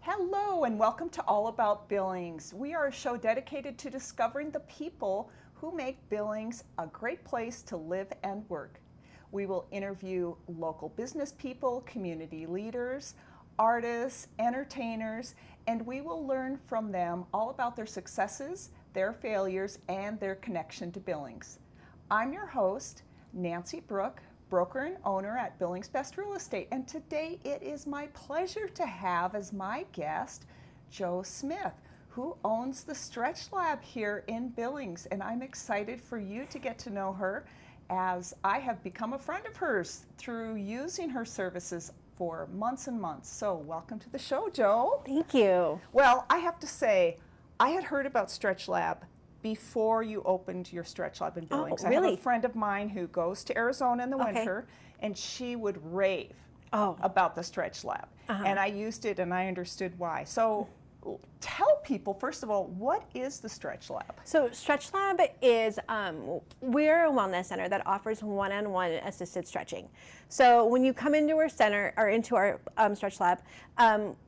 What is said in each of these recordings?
Hello and welcome to All About Billings. We are a show dedicated to discovering the people who make Billings a great place to live and work. We will interview local business people, community leaders, artists, entertainers, and we will learn from them all about their successes, their failures, and their connection to Billings. I'm your host, Nancy Brooke, broker and owner at Billings Best Real Estate, and today it is my pleasure to have as my guest Jo Smith, who owns the StretchLab here in Billings, and I'm excited for you to get to know her as I have become a friend of hers through using her services for months and months. So welcome to the show, Jo. Thank you. Well, I have to say, I had heard about StretchLab before you opened your StretchLab in Billings. Oh, really? I have a friend of mine who goes to Arizona in the winter, and she would rave about the StretchLab. And I used it and I understood why. So tell people, first of all, what is the StretchLab? So StretchLab is, we're a wellness center that offers one-on-one assisted stretching. So when you come into our center, or into our StretchLab,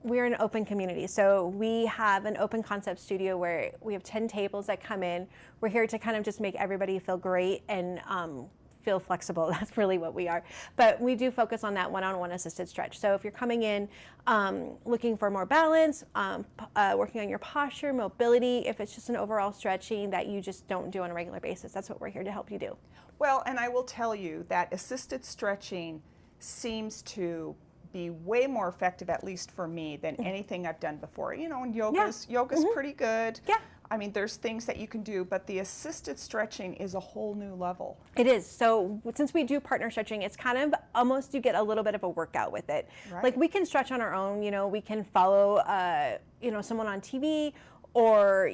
we're an open community. So we have an open concept studio where we have 10 tables that come in. We're here to kind of just make everybody feel great and feel flexible. That's really what we are. But we do focus on that one-on-one assisted stretch. So if you're coming in looking for more balance, working on your posture, mobility, if it's just an overall stretching that you just don't do on a regular basis, that's what we're here to help you do. Well, and I will tell you that assisted stretching seems to be way more effective, at least for me, than anything I've done before. You know, and yoga's pretty good. Yeah. I mean, there's things that you can do, but the assisted stretching is a whole new level. It is. So since we do partner stretching, it's kind of almost you get a little bit of a workout with it. Right. Like we can stretch on our own, you know, we can follow, someone on TV, or,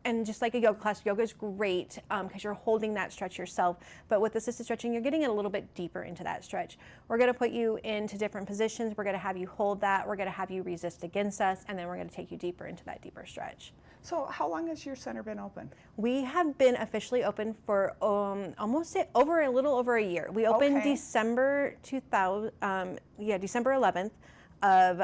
and just like a yoga class, yoga is great because you're holding that stretch yourself. But with assisted stretching, you're getting a little bit deeper into that stretch. We're going to put you into different positions. We're going to have you hold that. We're going to have you resist against us. And then we're going to take you deeper into that deeper stretch. So how long has your center been open? We have been officially open for a little over a year. We opened December 11th of,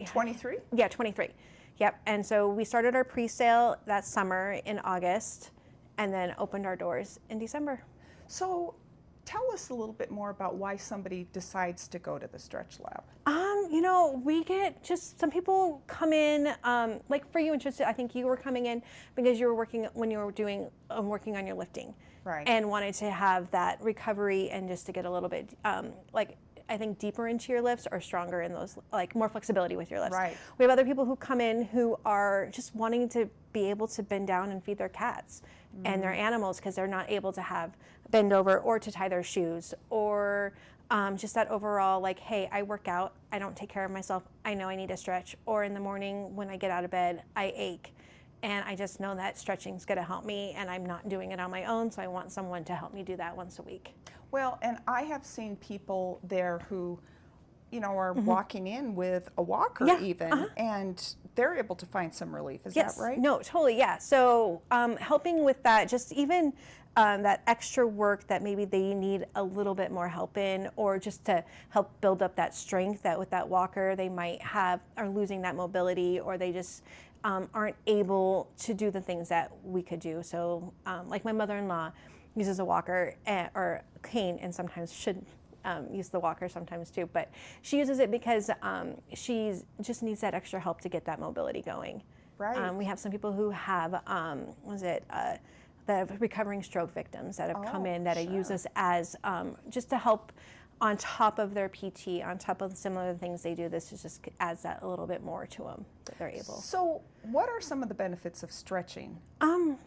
23? Yeah, 23. Yep, and so we started our pre-sale that summer in August and then opened our doors in December. So tell us a little bit more about why somebody decides to go to the StretchLab. We get just some people come in, like for you interested, I think you were coming in because you were working when you were doing, working on your lifting. Right. And wanted to have that recovery and just to get a little bit, I think deeper into your lifts or stronger in those, like more flexibility with your lifts. Right. We have other people who come in who are just wanting to be able to bend down and feed their cats and their animals because they're not able to bend over or to tie their shoes, or just that overall like, hey, I work out, I don't take care of myself, I know I need a stretch, or in the morning when I get out of bed, I ache. And I just know that stretching is going to help me, and I'm not doing it on my own, so I want someone to help me do that once a week. Well, and I have seen people there who, are walking in with a walker and they're able to find some relief. Is that right? No, totally, yeah. So helping with that, just even that extra work that maybe they need a little bit more help in, or just to help build up that strength that with that walker they might are losing that mobility, or they just aren't able to do the things that we could do. So like my mother-in-law uses a walker or cane, and sometimes should use the walker sometimes too, but she uses it because she just needs that extra help to get that mobility going. Right. We have some people who have, the recovering stroke victims that have come in that use us as just to help on top of their PT, on top of some of the things they do. This just adds that a little bit more to them that they're able. So what are some of the benefits of stretching?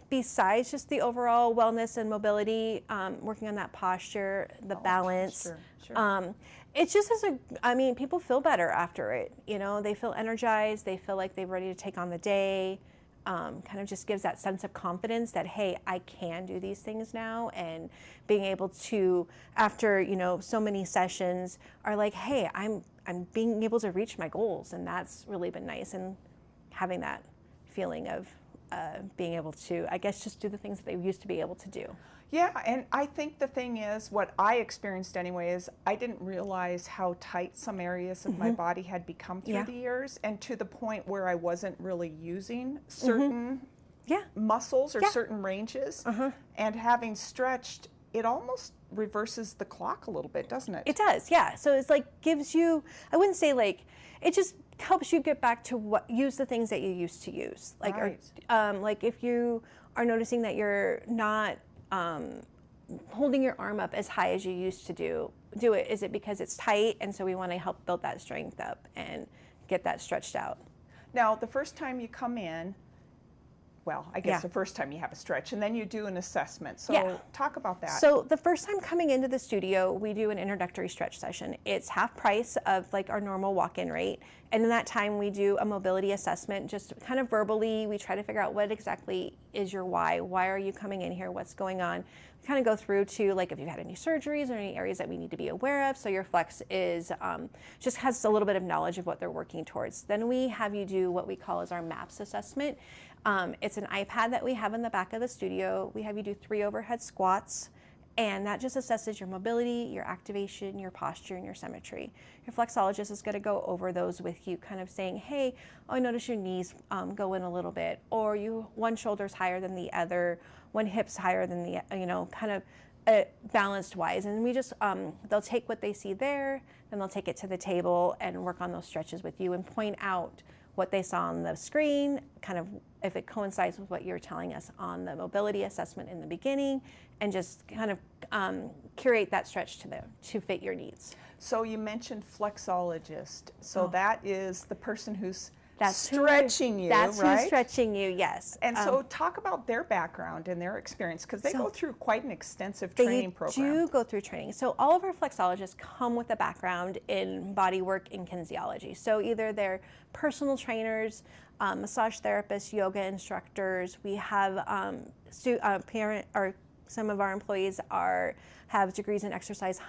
Besides just the overall wellness and mobility, working on that posture, the balance. Sure. It's just people feel better after it. They feel energized. They feel like they're ready to take on the day. Kind of just gives that sense of confidence that, hey, I can do these things now, and being able to, after, so many sessions, are like, hey, I'm being able to reach my goals, and that's really been nice, and having that feeling of being able to, I guess, just do the things that they used to be able to do. Yeah, and I think the thing is, what I experienced anyway, is I didn't realize how tight some areas of my body had become through the years, and to the point where I wasn't really using certain muscles or certain ranges. And having stretched, it almost reverses the clock a little bit, doesn't it? It does, yeah. So it's like gives you, I wouldn't say like, it just helps you get back to use the things that you used to use. Like, like if you are noticing that you're not holding your arm up as high as you used to do it. Is it because it's tight? And so we want to help build that strength up and get that stretched out. Now, the first time you come in, well, I guess the first time you have a stretch, and then you do an assessment. So talk about that. So the first time coming into the studio, we do an introductory stretch session. It's half price of like our normal walk-in rate. And in that time, we do a mobility assessment, just kind of verbally. We try to figure out what exactly is your why. Why are you coming in here? What's going on? We kind of go through to like if you've had any surgeries or any areas that we need to be aware of. So your flex is just has a little bit of knowledge of what they're working towards. Then we have you do what we call as our MAPS assessment. It's an iPad that we have in the back of the studio. We have you do 3 overhead squats, and that just assesses your mobility, your activation, your posture, and your symmetry. Your flexologist is going to go over those with you, kind of saying, hey, I notice your knees go in a little bit, or one shoulder's higher than the other, one hip's higher than the, kind of balanced wise. And we just, they'll take what they see there, then they'll take it to the table and work on those stretches with you and point out what they saw on the screen, kind of if it coincides with what you're telling us on the mobility assessment in the beginning, and just kind of curate that stretch to fit your needs. So you mentioned flexologist. So that is the person who's stretching you, that's right? who's stretching you, yes. And so talk about their background and their experience, because they go through quite an extensive training program. They do go through training. So all of our flexologists come with a background in body work and kinesiology. So either they're personal trainers, massage therapists, yoga instructors. We have some of our employees have degrees in exercise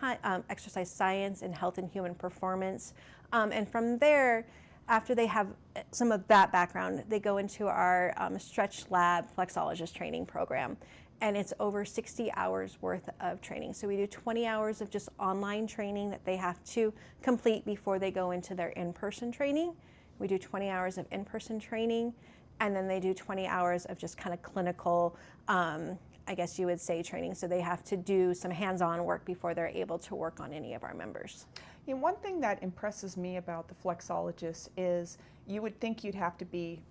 science and health and human performance. And from there, after they have some of that background, they go into our StretchLab flexologist training program. And it's over 60 hours worth of training. So we do 20 hours of just online training that they have to complete before they go into their in-person training. We do 20 hours of in-person training, and then they do 20 hours of just kind of clinical, I guess you would say, training. So they have to do some hands-on work before they're able to work on any of our members. You know, one thing that impresses me about the flexologist is you would think you'd have to be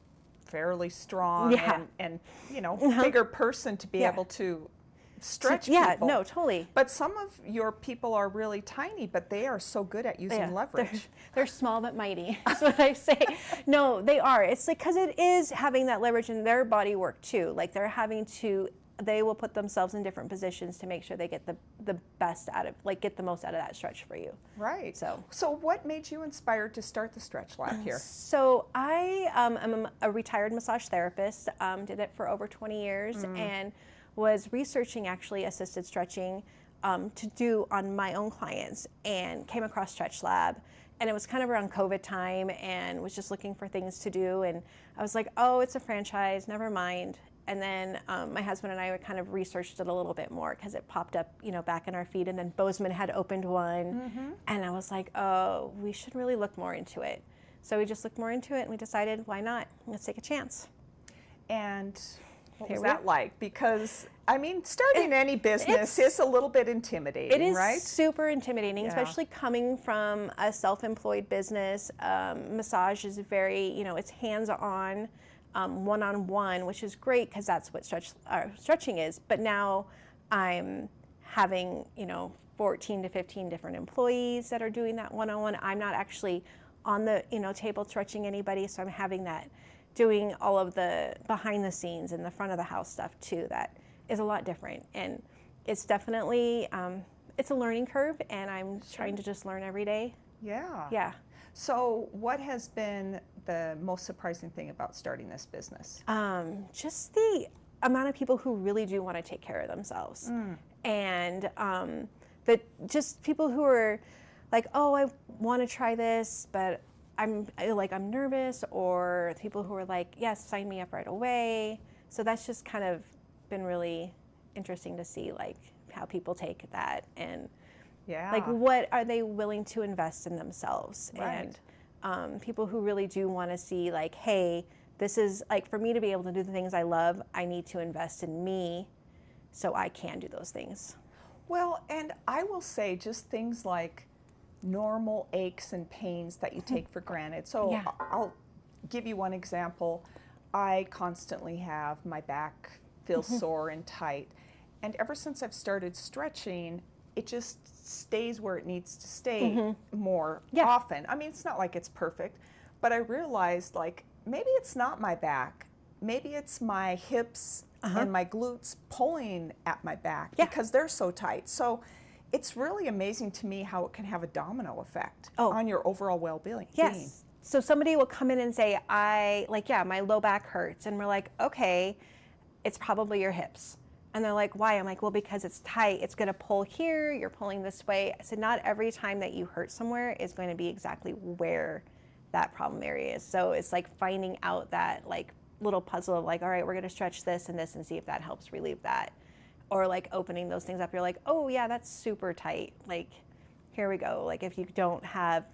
fairly strong and bigger person to be able to stretch people. Yeah, no, totally. But some of your people are really tiny, but they are so good at using leverage. They're small but mighty, that's what I say. No, they are. It's like, because it is having that leverage in their body work too. Like they will put themselves in different positions to make sure they get the best out of, get the most out of that stretch for you. Right. So what made you inspired to start the Stretch Lab here? So I am a retired massage therapist, did it for over 20 years, and was researching actually assisted stretching to do on my own clients, and came across StretchLab. And it was kind of around COVID time, and was just looking for things to do. And I was like, oh, it's a franchise, never mind. And then my husband and I kind of researched it a little bit more because it popped up, back in our feed. And then Bozeman had opened one, and I was like, oh, we should really look more into it. So we just looked more into it, and we decided, why not? Let's take a chance. And what was that like? Because, I mean, starting any business is a little bit intimidating, right? It is super intimidating, especially coming from a self-employed business. Massage is very, it's hands-on, one-on-one, which is great because that's what stretching is. But now I'm having, 14 to 15 different employees that are doing that one-on-one. I'm not actually on the, table stretching anybody, so I'm having that, doing all of the behind the scenes and the front of the house stuff too. That is a lot different, and it's definitely it's a learning curve, and I'm trying to just learn every day. Yeah. So what has been the most surprising thing about starting this business? Just the amount of people who really do want to take care of themselves, and just people who are like, oh, I want to try this, but I'm nervous, or people who are like, yes, sign me up right away. So that's just kind of been really interesting to see, like, how people take that, and like, what are they willing to invest in themselves? Right. And people who really do want to see, like, hey, this is, like, for me to be able to do the things I love, I need to invest in me so I can do those things. Well, and I will say just things like normal aches and pains that you take for granted. So Yeah. I'll give you one example. I constantly have my back feel sore and tight. And ever since I've started stretching, it just stays where it needs to stay more often. I mean, it's not like it's perfect, but I realized, like, maybe it's not my back. Maybe it's my hips and my glutes pulling at my back because they're so tight. So it's really amazing to me how it can have a domino effect on your overall well-being. Yes. So somebody will come in and say, my low back hurts. And we're like, okay, it's probably your hips. And they're like, why? I'm like, well, because it's tight. It's going to pull here. You're pulling this way. I said, not every time that you hurt somewhere is going to be exactly where that problem area is. So it's like finding out that, like, little puzzle of, like, all right, we're going to stretch this and this and see if that helps relieve that. Or, like, opening those things up. You're like, oh, yeah, that's super tight. Like, here we go. Like, if you don't have,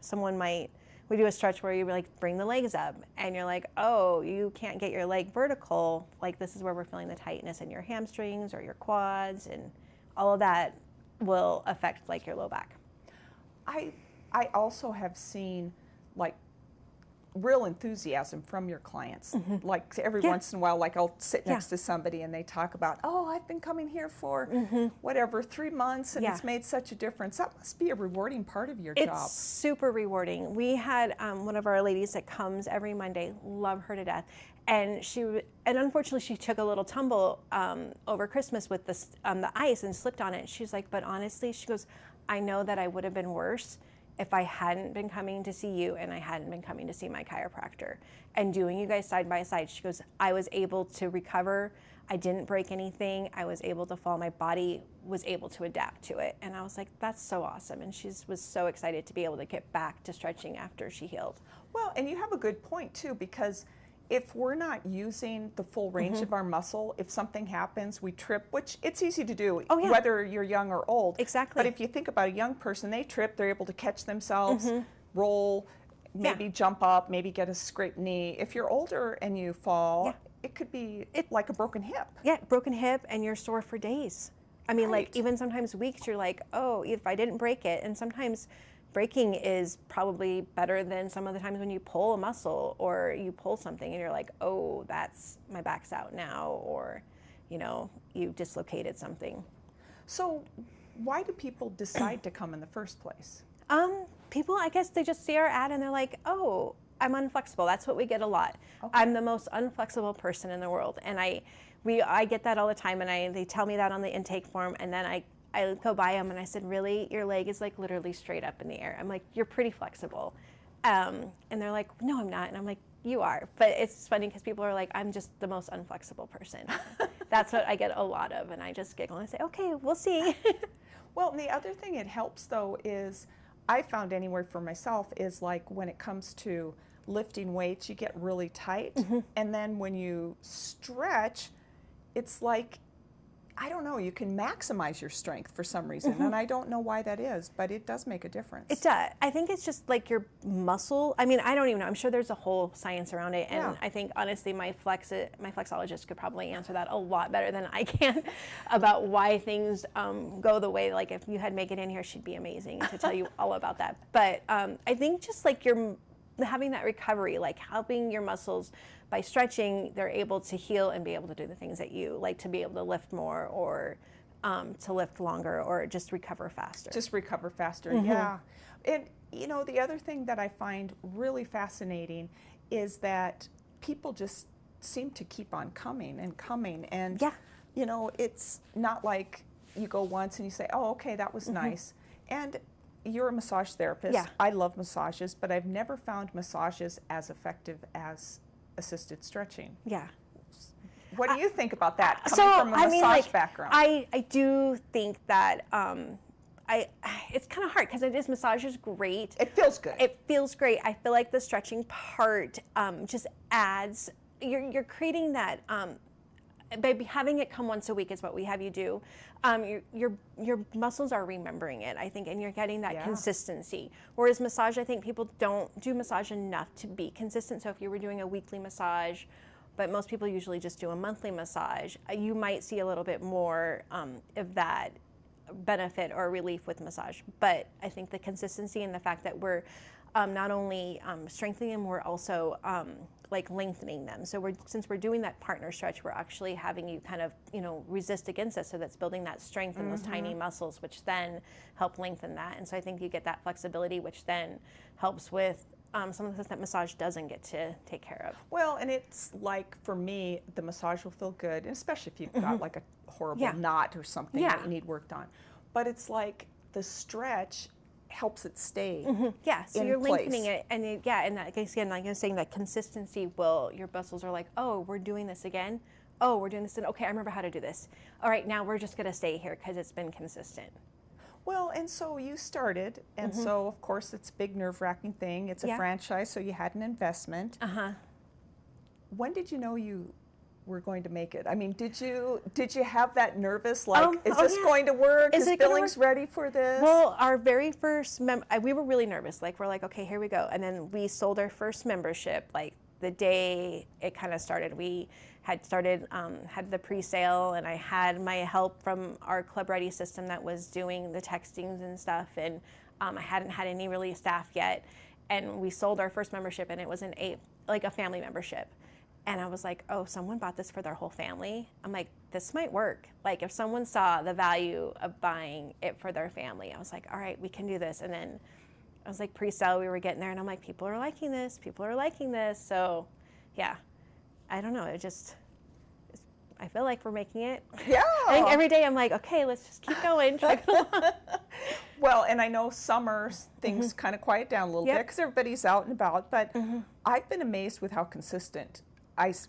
we do a stretch where you, like, bring the legs up and you're like, oh, you can't get your leg vertical. Like, this is where we're feeling the tightness in your hamstrings or your quads, and all of that will affect, like, your low back. I also have seen, like, real enthusiasm from your clients. Like, every once in a while, like, I'll sit next to somebody and they talk about, oh, I've been coming here for whatever, 3 months, and it's made such a difference. That must be a rewarding part of your job. It's super rewarding. We had one of our ladies that comes every Monday, love her to death, and unfortunately she took a little tumble over Christmas with the ice and slipped on it. She's like, but honestly, she goes, I know that I would have been worse if I hadn't been coming to see you and I hadn't been coming to see my chiropractor and doing you guys side by side. She goes, I was able to recover. I didn't break anything. I was able to fall. My body was able to adapt to it. And I was like, that's so awesome. And she was so excited to be able to get back to stretching after she healed. Well, and you have a good point too, because if we're not using the full range of our muscle, if something happens, we trip, which it's easy to do, whether you're young or old. Exactly. But if you think about a young person, they trip, they're able to catch themselves, roll, maybe jump up, maybe get a scraped knee. If you're older and you fall, it could be like a broken hip. Yeah, broken hip, and you're sore for days. I mean, like, even sometimes weeks, you're like, oh, if I didn't break it, and sometimes breaking is probably better than some of the times when you pull a muscle or you pull something and you're like, oh, my back's out now, or, you dislocated something. So why do people decide to come in the first place? People, I guess they just see our ad and they're like, oh, I'm unflexible. That's what we get a lot. Okay. I'm the most unflexible person in the world. And I get that all the time, and they tell me that on the intake form, and then I go by them and I said, really? Your leg is, like, literally straight up in the air. I'm like, you're pretty flexible. And they're like, no, I'm not. And I'm like, you are. But it's funny because people are like, I'm just the most unflexible person. That's what I get a lot of. And I just giggle and I say, okay, we'll see. Well, and the other thing it helps, though, is I found anywhere for myself is, like, when it comes to lifting weights, you get really tight. And then when you stretch, it's like, I don't know, you can maximize your strength for some reason, and I don't know why that is, but it does make a difference. It does. I think it's just like your muscle. I mean, I don't even know. I'm sure there's a whole science around it, and I think, honestly, my flexologist could probably answer that a lot better than I can about why things go the way. Like, if you had Megan in here, she'd be amazing to tell you all about that. But I think just, like, having that recovery, like, helping your muscles by stretching, they're able to heal and be able to do the things that you like, to be able to lift more, or to lift longer, or just recover faster. Yeah. And, the other thing that I find really fascinating is that people just seem to keep on coming and coming. And, it's not like you go once and you say, oh, okay, that was nice. And you're a massage therapist. Yeah. I love massages, but I've never found massages as effective as assisted stretching. Yeah. What do you think about that, coming from a massage background? I do think that it's kind of hard because massage is great. It feels good. It feels great. I feel like the stretching part just adds. You're creating that. By having it come once a week is what we have you do. Your muscles are remembering it, I think, and you're getting that consistency. Whereas massage, I think people don't do massage enough to be consistent. So if you were doing a weekly massage, but most people usually just do a monthly massage, you might see a little bit more of that benefit or relief with massage. But I think the consistency and the fact that we're not only strengthening them, we're also like lengthening them. So since we're doing that partner stretch, we're actually having you kind of, resist against us. So that's building that strength in those tiny muscles, which then help lengthen that. And so I think you get that flexibility, which then helps with some of the stuff that massage doesn't get to take care of. Well, and it's like, for me, the massage will feel good, and especially if you've got like a horrible knot or something that you need worked on. But it's like the stretch helps it stay Yeah, so in you're place. lengthening it, and and that, again, like I was saying, that consistency your muscles are like, oh, we're doing this again. Oh, we're doing this, and okay, I remember how to do this. All right, now we're just gonna stay here because it's been consistent. Well, and so you started, and so of course it's a big nerve-wracking thing. It's a franchise, so you had an investment. When did you know you were going to make it? I mean, did you have that nervous, like, is this going to work? Is Billings ready for this? Well, our very first we were really nervous. Like, we're like, okay, here we go. And then we sold our first membership, like the day it kind of started. We had started, had the pre-sale, and I had my help from our Club Ready system that was doing the textings and stuff. And I hadn't had any really staff yet. And we sold our first membership, and it was a family membership. And I was like, oh, someone bought this for their whole family. I'm like, this might work. Like, if someone saw the value of buying it for their family, I was like, all right, we can do this. And then I was like, pre-sale, we were getting there, and I'm like, people are liking this. People are liking this. So, yeah, I don't know. I feel like we're making it. Yeah. I think every day I'm like, okay, let's just keep going. Well, and I know summer things kind of quiet down a little bit because everybody's out and about. But I've been amazed with how consistent.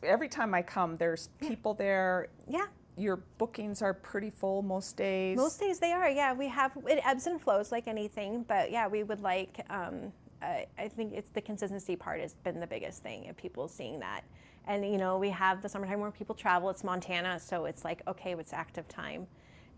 Every time I come, there's people there. Yeah. Your bookings are pretty full most days. Most days they are, yeah. It ebbs and flows like anything, but yeah, we would like, I think it's the consistency part has been the biggest thing of people seeing that. And, we have the summertime where people travel. It's Montana, so it's like, okay, it's active time.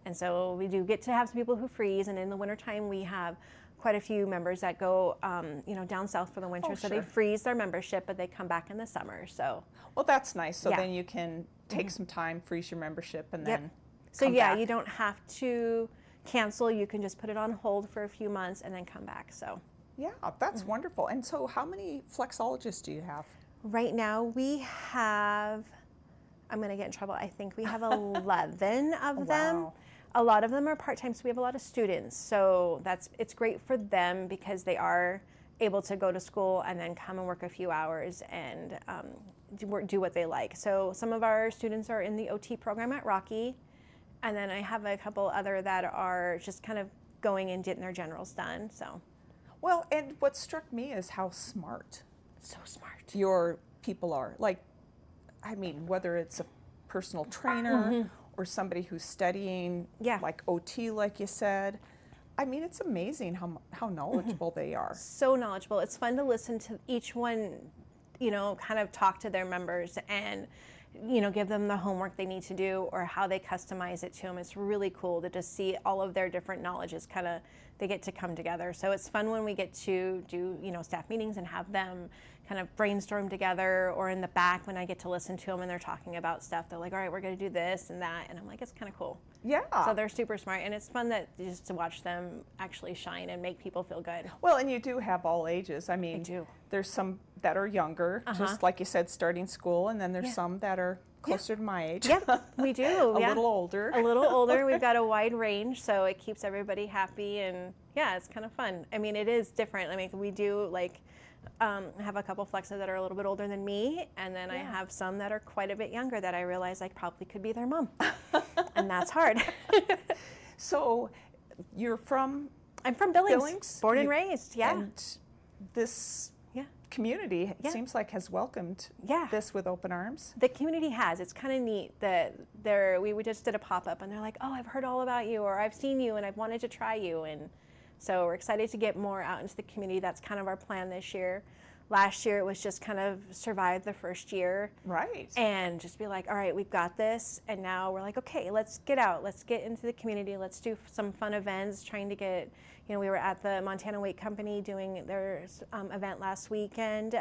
And so we do get to have some people who freeze, and in the wintertime we have quite a few members that go, down south for the winter. So they freeze their membership, but they come back in the summer. So, well, that's nice. So then you can take some time, freeze your membership, and then so come back. You don't have to cancel. You can just put it on hold for a few months and then come back. So yeah, that's wonderful. And so, how many flexologists do you have? Right now we have, I'm going to get in trouble. I think we have 11 of them. Wow. A lot of them are part-time, so we have a lot of students. So it's great for them because they are able to go to school and then come and work a few hours and do what they like. So some of our students are in the OT program at Rocky, and then I have a couple other that are just kind of going and getting their generals done. So, well, and what struck me is how smart. So smart. Your people are. Like, I mean, whether it's a personal trainer or somebody who's studying, like OT, like you said. I mean, it's amazing how knowledgeable they are. So knowledgeable. It's fun to listen to each one, kind of talk to their members and, give them the homework they need to do or how they customize it to them. It's really cool to just see all of their different knowledges they get to come together. So it's fun when we get to do, staff meetings and have them kind of brainstorm together, or in the back when I get to listen to them and they're talking about stuff. They're like, all right, we're going to do this and that. And I'm like, it's kind of cool. Yeah. So they're super smart, and it's fun just to watch them actually shine and make people feel good. Well, and you do have all ages. I mean, there's some that are younger, just like you said, starting school, and then there's some that are closer to my age. Yeah, we do. A little older. A little older. We've got a wide range, so it keeps everybody happy, and it's kind of fun. I mean, it is different. I mean, we do have a couple flexes that are a little bit older than me, and then I have some that are quite a bit younger that I realize I probably could be their mom, and that's hard. So, I'm from Billings. Born and raised. Yeah. And this community, it seems like, has welcomed this with open arms. The community has. It's kind of neat that we just did a pop-up and they're like, oh, I've heard all about you, or I've seen you and I've wanted to try you. And so we're excited to get more out into the community. That's kind of our plan this year. Last year it was just kind of survive the first year. Right. And just be like, all right, we've got this. And now we're like, okay, let's get out. Let's get into the community. Let's do some fun events, trying to get, we were at the Montana Weight Company doing their event last weekend,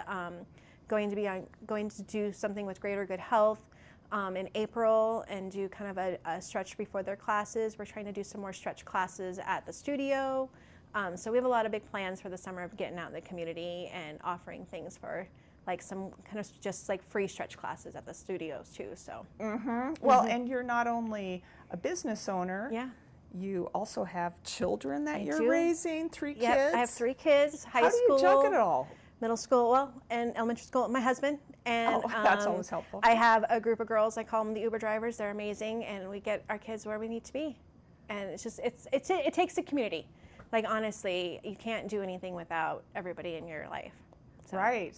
going to do something with Greater Good Health in April and do kind of a stretch before their classes. We're trying to do some more stretch classes at the studio. So we have a lot of big plans for the summer of getting out in the community and offering things for like some kind of just like free stretch classes at the studios too. So. Well, and you're not only a business owner. Yeah. You also have children that you're raising, 3 kids. I have 3 kids, high How school. do you juggle it all? Middle school, and elementary school, my husband. And that's always helpful. I have a group of girls, I call them the Uber drivers. They're amazing, and we get our kids where we need to be. And it's just, it takes a community. Like, honestly, you can't do anything without everybody in your life. So. Right.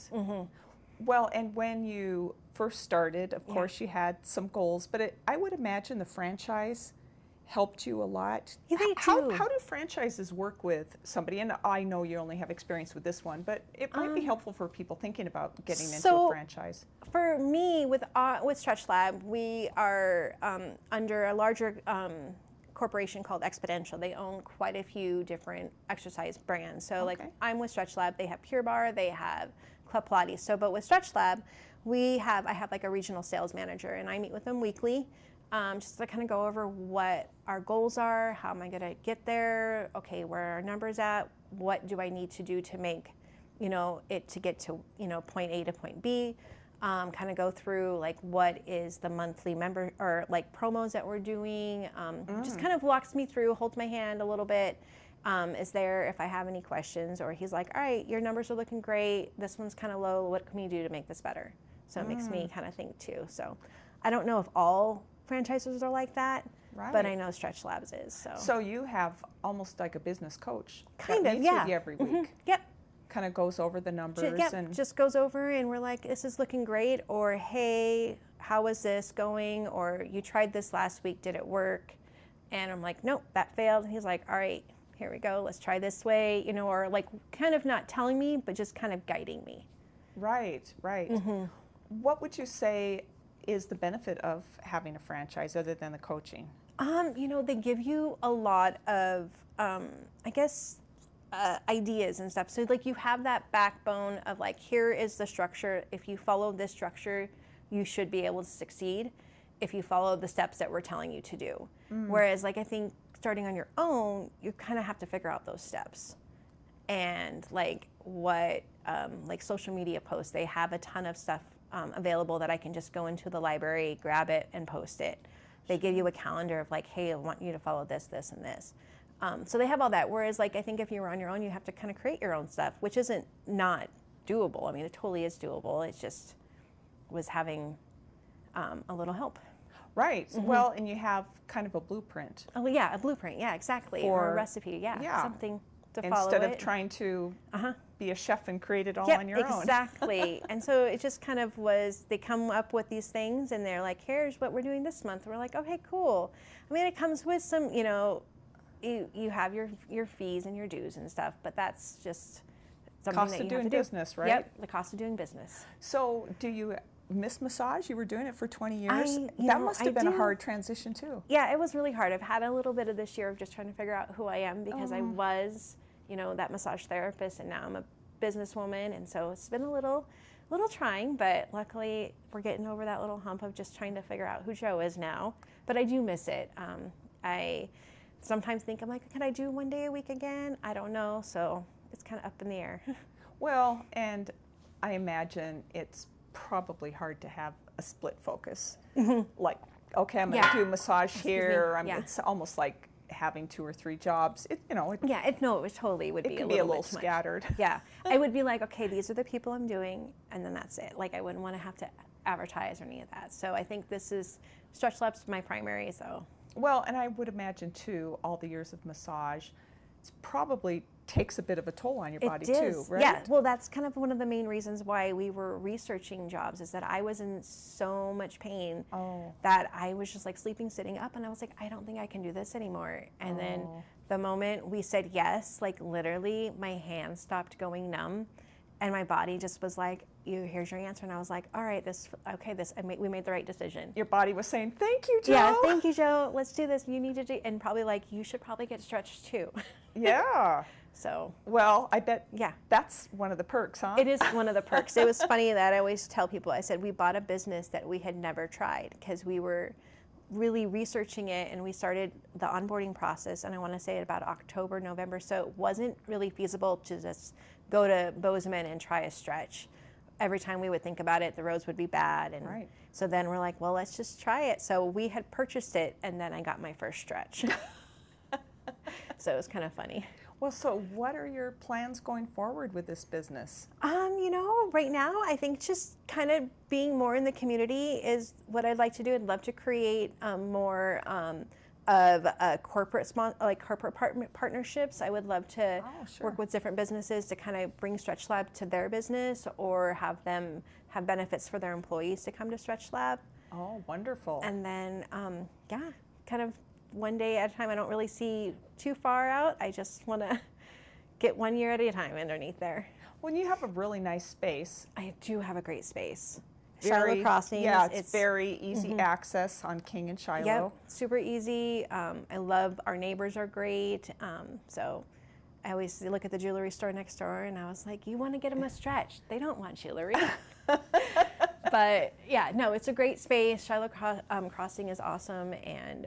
Well, and when you first started, of course, you had some goals, but I would imagine the franchise helped you a lot. Yeah, they do. How do franchises work with somebody? And I know you only have experience with this one, but it might be helpful for people thinking about getting into a franchise. For me, with StretchLab, we are under a larger corporation called Exponential. They own quite a few different exercise brands. So like I'm with StretchLab, they have Pure Barre, they have Club Pilates. So but with StretchLab, I have like a regional sales manager, and I meet with them weekly. Just to kind of go over what our goals are, how am I going to get there, okay, where are our numbers at, what do I need to do to make, it to get to, point A to point B, kind of go through like what is the monthly member or like promos that we're doing, just kind of walks me through, holds my hand a little bit, is there if I have any questions, or he's like, all right, your numbers are looking great, this one's kind of low, what can we do to make this better? So it makes me kind of think too. So I don't know if all franchises are like that, but I know StretchLabs is. So you have almost like a business coach. Kind that of, meets with you every week. Yep. Kind of goes over the numbers. And just goes over, and we're like, this is looking great, or hey, how is this going? Or you tried this last week, did it work? And I'm like, nope, that failed. And he's like, all right, here we go, let's try this way, or like kind of not telling me, but just kind of guiding me. Right. What would you say is the benefit of having a franchise other than the coaching? They give you a lot of, ideas and stuff. So like you have that backbone of like, here is the structure. If you follow this structure, you should be able to succeed if you follow the steps that we're telling you to do. Whereas like, I think starting on your own, you kind of have to figure out those steps. And like what, like social media posts, they have a ton of stuff available that I can just go into the library, grab it, and post it. They give you a calendar of like, hey, I want you to follow this, this, and this. So they have all that. Whereas like, I think if you were on your own, you have to kind of create your own stuff, which isn't not doable. I mean, it totally is doable. It just was having a little help. Right. Well, and you have kind of a blueprint. Oh yeah, a blueprint. Yeah, exactly. Or a recipe. Yeah. Something to follow instead of trying to be a chef and create it all on your own. Exactly. And so it just kind of was, they come up with these things and they're like, here's what we're doing this month. We're like, okay, cool. I mean, it comes with some, you have your fees and your dues and stuff, but that's just something cost that you of doing have to business, do. right? Yep, the cost of doing business. So do you miss massage? You were doing it for 20 years. That must have been a hard transition too. Yeah, it was really hard. I've had a little bit of this year of just trying to figure out who I am, because I was, that massage therapist, and now I'm a businesswoman, and so it's been a little trying, but luckily we're getting over that little hump of just trying to figure out who Jo is now. But I do miss it. I sometimes think, I'm like, can I do 1 day a week again? I don't know, so it's kind of up in the air. Well, and I imagine it's probably hard to have a split focus. Like, okay, I'm going to do massage here. It's almost like having 2 or 3 jobs. It totally would be a little scattered. Yeah, I would be like, okay, these are the people I'm doing, and then that's it. Like, I wouldn't want to have to advertise or any of that. So I think this is StretchLab's my primary. So. Well, and I would imagine too, all the years of massage, probably takes a bit of a toll on your body It too, is. right? Yeah. Well, that's kind of one of the main reasons why we were researching jobs, is that I was in so much pain that I was just like sleeping, sitting up, and I was like, I don't think I can do this anymore. And then the moment we said yes, like literally my hands stopped going numb, and my body just was like, here's your answer. And I was like, all right, we made the right decision. Your body was saying, thank you, Joe. Yeah, thank you, Joe. Let's do this. You need to do, and probably like, you should probably get stretched too. Yeah. So. Well, I bet yeah, that's one of the perks, huh? It is one of the perks. It was funny that I always tell people, I said, we bought a business that we had never tried because we were really researching it, and we started the onboarding process, and I want to say about October, November, so it wasn't really feasible to just go to Bozeman and try a stretch. Every time we would think about it, the roads would be bad, and so then we're like, well, let's just try it. So we had purchased it, and then I got my first stretch. So it was kind of funny. Well, so what are your plans going forward with this business? You know, right now, I think just kind of being more in the community is what I'd like to do. I'd love to create more of corporate partnerships. I would love to work with different businesses to kind of bring StretchLab to their business, or have them have benefits for their employees to come to StretchLab. Oh, wonderful. And then, yeah, kind of one day at a time. I don't really see too far out. I just want to get 1 year at a time underneath there. Well, you have a really nice space. I do have a great space. Very, Shiloh Crossings. Yeah, it's very easy access on King and Shiloh. Yep, super easy. I love, our neighbors are great. So I always look at the jewelry store next door, and I was like, you want to get them a stretch? They don't want jewelry. But yeah, no, it's a great space. Shiloh Crossing is awesome, and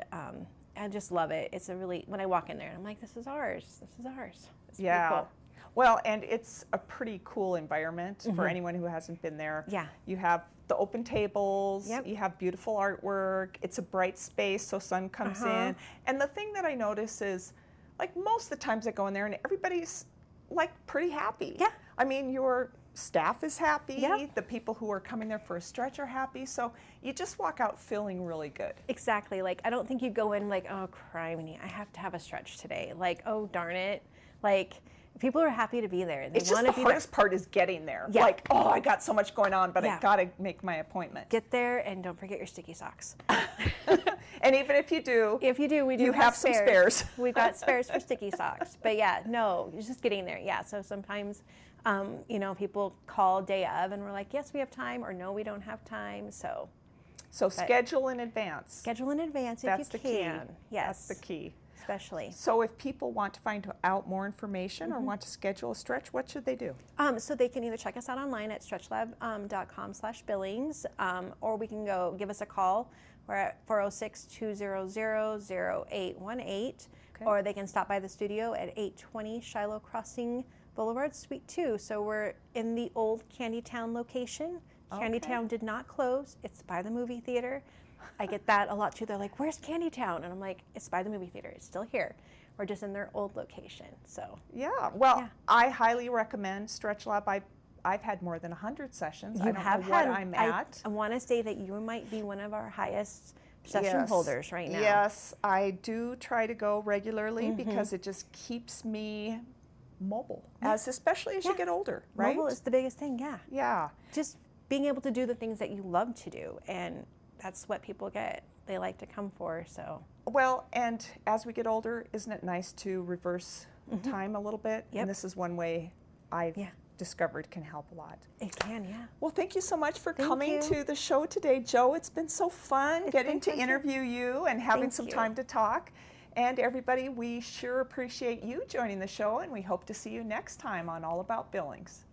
I just love it. It's a really, when I walk in there, I'm like, this is ours. This is ours. It's pretty cool. Well, and it's a pretty cool environment for anyone who hasn't been there. Yeah. You have the open tables. You have beautiful artwork. It's a bright space, so sun comes in. And the thing that I notice is, like, most of the times I go in there and everybody's like pretty happy. Yeah. I mean, your staff is happy. Yep. The people who are coming there for a stretch are happy. So you just walk out feeling really good. Exactly. Like, I don't think you go in like, oh, criminy, I have to have a stretch today. Like, oh, darn it. Like, people are happy to be there. They want to be there. The hardest part is getting there. Yeah. Like, oh, I got so much going on, but I got to make my appointment. Get there, and don't forget your sticky socks. And even if you do, we do have some spares. We've got spares for sticky socks. But yeah, no, it's just getting there. Yeah, so sometimes, you know, people call day of, and we're like, yes, we have time, or no, we don't have time. So schedule in advance. Schedule in advance if you can. Key. Yes. That's the key. Especially. So if people want to find out more information or want to schedule a stretch, what should they do? So they can either check us out online at StretchLab.com/Billings, or we can go give us a call. We're at 406-200-0818, or they can stop by the studio at 820 Shiloh Crossing Boulevard, Suite 2. So we're in the old Candytown location. Candytown did not close. It's by the movie theater. I get that a lot too. They're like, where's Candytown? And I'm like, it's by the movie theater. It's still here. We're just in their old location. So yeah, well, I highly recommend StretchLab. I've had more than 100 sessions. I don't know what I'm at. I want to say that you might be one of our highest session holders right now. Yes, I do try to go regularly because it just keeps me mobile, especially as you get older, right? Mobile is the biggest thing, Yeah. Just being able to do the things that you love to do, and that's what people they like to come for. So well, and as we get older, isn't it nice to reverse time a little bit? And this is one way I've discovered can help a lot. It can, yeah. Well, thank you so much for coming to the show today, Joe. It's been so fun getting to interview you and having some time to talk. And everybody, we sure appreciate you joining the show, and we hope to see you next time on All About Billings.